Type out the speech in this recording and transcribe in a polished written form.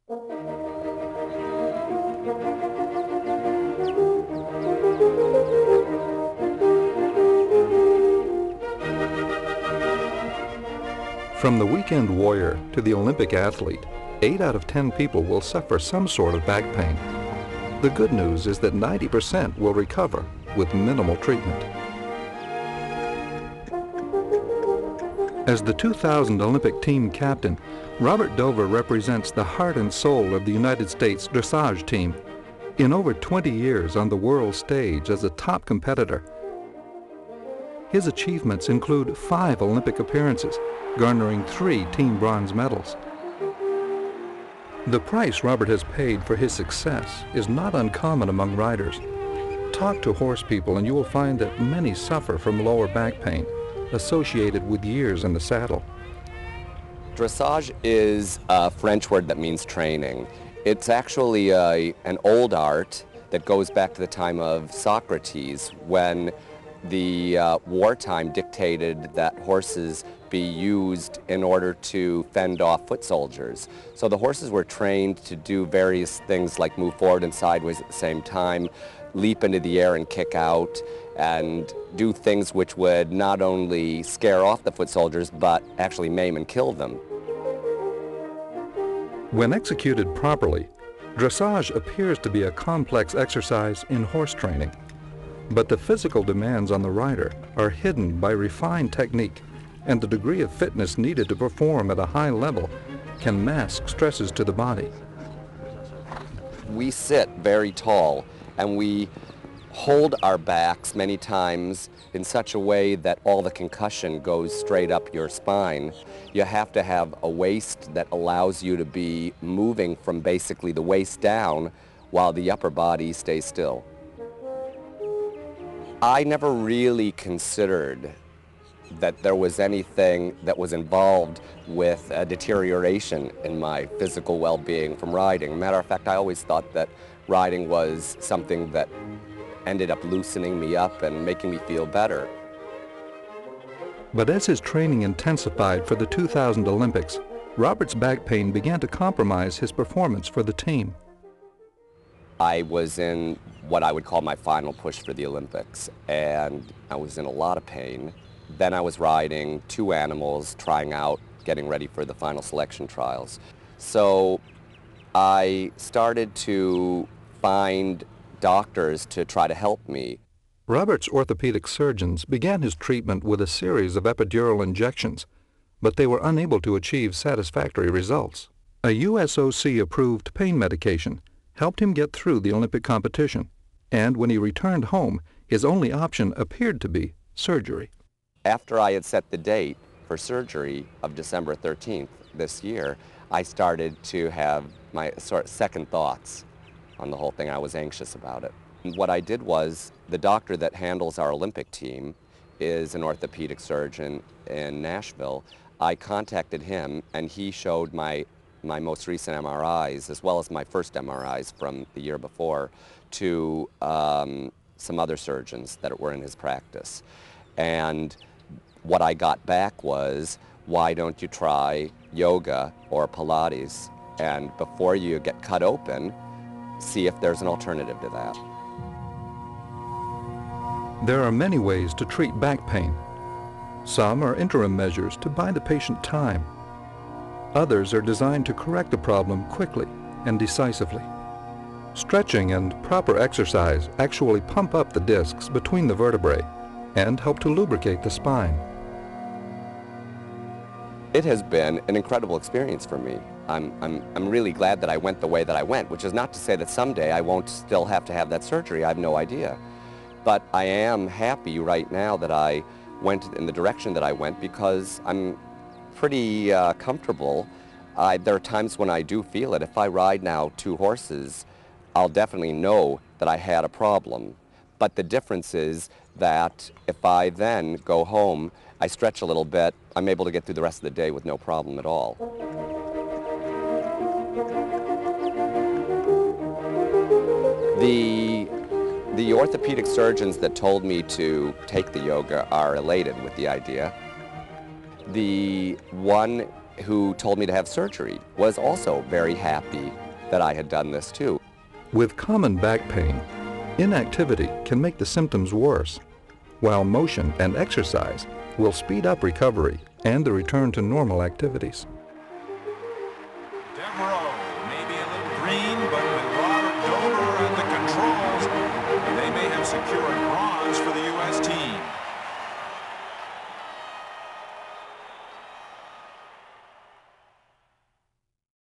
From the weekend warrior to the Olympic athlete, 8 out of 10 people will suffer some sort of back pain. The good news is that 90% will recover with minimal treatment. As the 2000 Olympic team captain, Robert Dover represents the heart and soul of the United States dressage team. In over 20 years on the world stage as a top competitor, his achievements include 5 Olympic appearances, garnering 3 team bronze medals. The price Robert has paid for his success is not uncommon among riders. Talk to horse people and you will find that many suffer from lower back pain associated with years in the saddle. Dressage is a French word that means training. It's actually an old art that goes back to the time of Socrates, when the wartime dictated that horses be used in order to fend off foot soldiers. So the horses were trained to do various things like move forward and sideways at the same time, leap into the air and kick out, and do things which would not only scare off the foot soldiers but actually maim and kill them. When executed properly, dressage appears to be a complex exercise in horse training. But the physical demands on the rider are hidden by refined technique, and the degree of fitness needed to perform at a high level can mask stresses to the body. We sit very tall and we hold our backs many times in such a way that all the concussion goes straight up your spine. You have to have a waist that allows you to be moving from basically the waist down while the upper body stays still. I never really considered that there was anything that was involved with a deterioration in my physical well-being from riding. Matter of fact, I always thought that riding was something that ended up loosening me up and making me feel better. But as his training intensified for the 2000 Olympics, Robert's back pain began to compromise his performance for the team. I was in what I would call my final push for the Olympics, and I was in a lot of pain. Then I was riding 2 animals, trying out, getting ready for the final selection trials. So I started to find doctors to try to help me. Robert's orthopedic surgeons began his treatment with a series of epidural injections, but they were unable to achieve satisfactory results. A USOC-approved pain medication helped him get through the Olympic competition, and when he returned home, his only option appeared to be surgery. After I had set the date for surgery of December 13th this year, I started to have my sort of second thoughts on the whole thing. I was anxious about it. And what I did was, the doctor that handles our Olympic team is an orthopedic surgeon in Nashville. I contacted him and he showed my most recent MRIs, as well as my first MRIs from the year before, to some other surgeons that were in his practice. And what I got back was, why don't you try yoga or Pilates? And before you get cut open, see if there's an alternative to that. There are many ways to treat back pain. Some are interim measures to buy the patient time. Others are designed to correct the problem quickly and decisively. Stretching and proper exercise actually pump up the discs between the vertebrae and help to lubricate the spine. It has been an incredible experience for me. I'm really glad that I went the way that I went, which is not to say that someday I won't still have to have that surgery. I have no idea. But I am happy right now that I went in the direction that I went, because I'm pretty comfortable. There are times when I do feel it. If I ride now 2 horses, I'll definitely know that I had a problem. But the difference is that if I then go home, I stretch a little bit, I'm able to get through the rest of the day with no problem at all. The orthopedic surgeons that told me to take the yoga are elated with the idea. The one who told me to have surgery, was also very happy that I had done this too. With common back pain, inactivity can make the symptoms worse, while motion and exercise will speed up recovery and the return to normal activities. Devereaux may be a little green, but with Robert Dover at the controls, they may have secured bronze for the